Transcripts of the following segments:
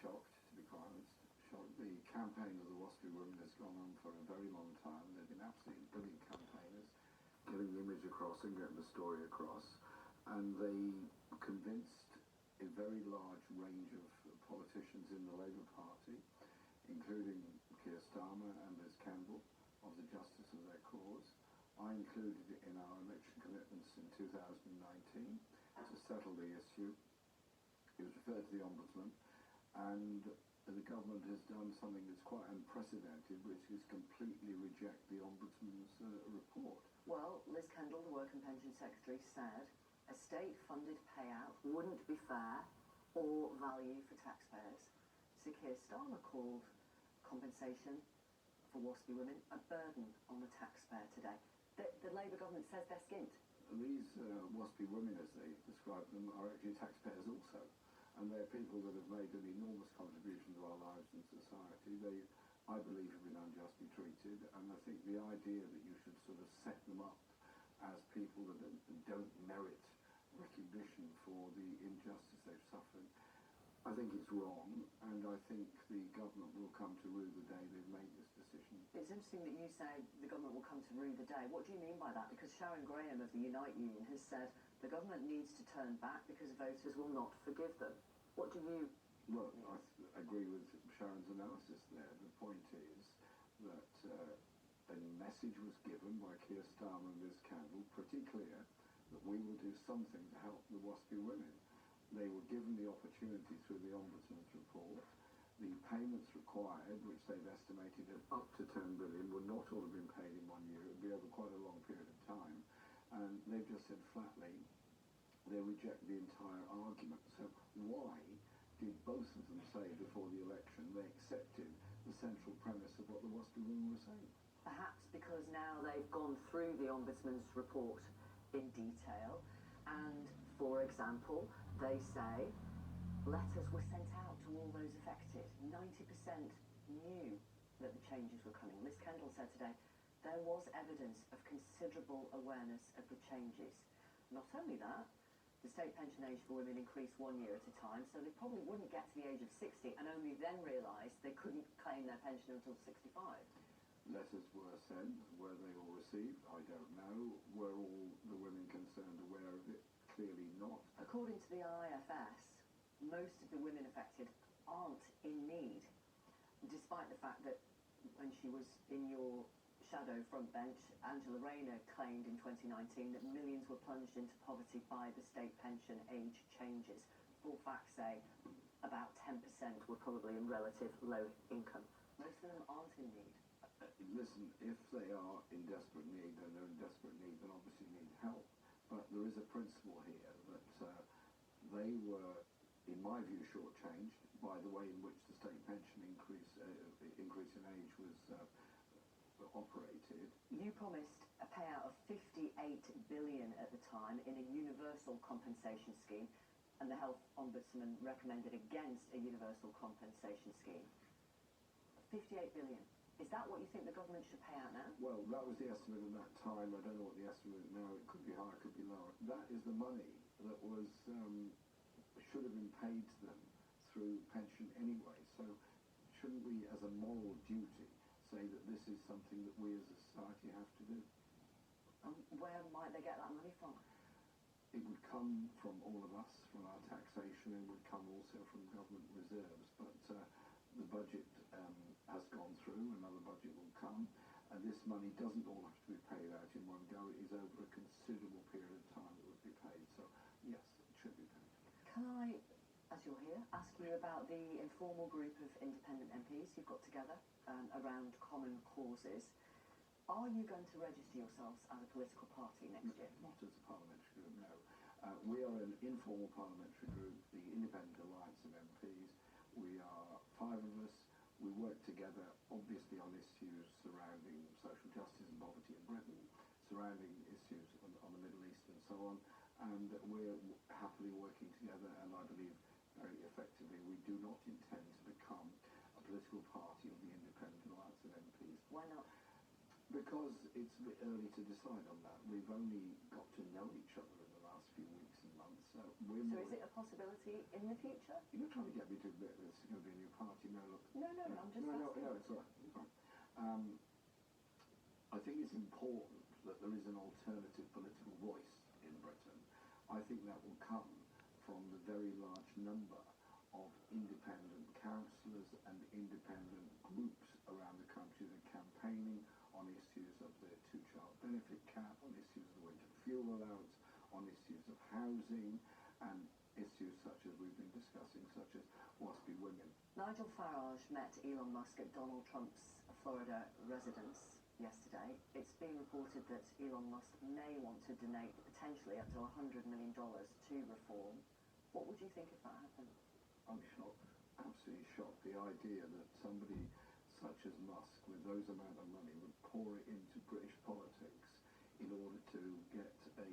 shocked, to be quite honest. Shocked. The campaign of the Waspy Women has gone on for a very long time. They've been absolutely brilliant campaigners, getting the image across and getting the story across. And they convinced a very large range of politicians in the Labour Party, including Keir Starmer and Liz Campbell, of the justice of their cause. I included it in our election commitments in 2019 to settle the issue. It was referred to the Ombudsman, and the government has done something that's quite unprecedented, which is completely reject the Ombudsman's report. Well, Liz Kendall, the Work and Pension Secretary, said a state-funded payout wouldn't be fair or value for taxpayers. Sir Keir Starmer called compensation for Waspy Women a burden on the taxpayer today. The Labour government says they're skint. These Waspy Women, as they describe them, are actually taxpayers also. And they're people that have made an enormous contribution to our lives and society. They, I believe, have been unjustly treated, and I think the idea that you should sort of set them up as people that don't merit recognition for the injustice they've suffered, I think it's wrong, and I think the government will come to rue the day they've made this decision. It's interesting that you say the government will come to rue the day. What do you mean by that? Because Sharon Graham of the Unite Union has said the government needs to turn back because voters will not forgive them. What do you... Well, I agree with Sharon's analysis there. The point is that a message was given by Keir Starmer and Liz Campbell, pretty clear, that we will do something to help the Waspy Women. They were given the opportunity through the Ombudsman's report. The payments required, which they've estimated at up to 10 billion, would not all have been paid in 1 year. It would be over quite a long period of time. And they've just said flatly they reject the entire argument. So why did both of them say before the election they accepted the central premise of what the Waspy Women were saying? Perhaps because now they've gone through the Ombudsman's report in detail, and, for example, they say letters were sent out to all those affected. 90% knew that the changes were coming. Liz Kendall said today there was evidence of considerable awareness of the changes. Not only that, the state pension age for women increased 1 year at a time, so they probably wouldn't get to the age of 60 and only then realise they couldn't claim their pension until 65. Letters were sent. Were they all received? I don't know. Were all the women concerned aware of it? Clearly not. According to the IFS, most of the women affected aren't in need, despite the fact that when she was in your shadow front bench, Angela Rayner claimed in 2019 that millions were plunged into poverty by the state pension age changes. Full facts say about 10% were probably in relative low income. Most of them aren't in need. Listen, if they are in desperate need, and they're in desperate need, then obviously need help. But there is a principle here that they were, in my view, shortchanged by the way in which the state pension increase in age was operated. You promised a payout of 58 billion at the time in a universal compensation scheme, and the Health Ombudsman recommended against a universal compensation scheme. 58 billion. Is that what you think the government should pay out now? Well, that was the estimate at that time. I don't know what the estimate is now. It could be higher, it could be lower. That is the money that was should have been paid to them through pension anyway. So shouldn't we, as a moral duty, say that this is something that we as a society have to do? Where might they get that money from? It would come from all of us, from our taxation. It would come also from government reserves. But the budget has gone through, another budget will come, and this money doesn't all have to be paid out in one go. It is over a considerable period of time that would be paid. So, yes, it should be paid. Can I, as you're here, ask you about the informal group of independent MPs you've got together around common causes? Are you going to register yourselves as a political party next year? Not as a parliamentary group, no. We are an informal parliamentary group, the Independent Alliance of MPs. We are 5 of us. We work together, obviously, on issues surrounding social justice and poverty in Britain, surrounding issues on the Middle East and so on, and we're happily working together, and I believe very effectively. We do not intend to become a political party of the Independent Alliance of MPs. Why not? Because it's a bit early to decide on that. We've only got to know each other in the last few weeks and months. So is it a possibility in the future? You're trying to get me to admit this is going to be No, it's all right. It's fine. I think it's important that there is an alternative political voice in Britain. I think that will come from the very large number of independent councillors and independent groups around the country that are campaigning on issues of the two-child benefit cap, on issues of the winter fuel allowance, on issues of housing, and issues such as we've been discussing, such as WASPy women. Nigel Farage met Elon Musk at Donald Trump's Florida residence yesterday. It's been reported that Elon Musk may want to donate potentially up to $100 million to reform. What would you think if that happened? I'm shocked, absolutely shocked. The idea that somebody such as Musk, with those amount of money, would pour it into British politics in order to get a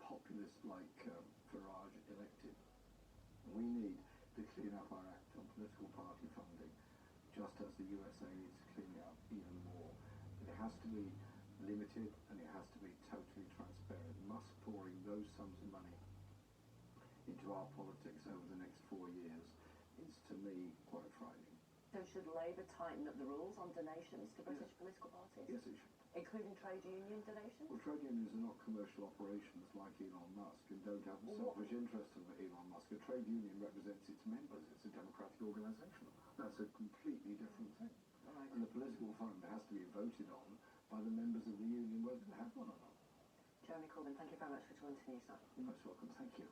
populist like Farage elected. We need to clean up our act on political party funding, just as the USA needs to clean it up even more. It has to be limited and it has to be totally transparent. Musk pouring those sums of money into our politics over the next 4 years is, to me, quite frightening. So should Labour tighten up the rules on donations to British political parties? Yes, it should. Including trade union donations? Well, trade unions are not commercial operations like Elon Musk and don't have the selfish interest of Elon Musk. A trade union represents its members. It's a democratic organisation. That's a completely different thing. Right. And the political fund has to be voted on by the members of the union, whether they have one or not. Jeremy Corbyn, thank you very much for joining us. You're most welcome. Thank you.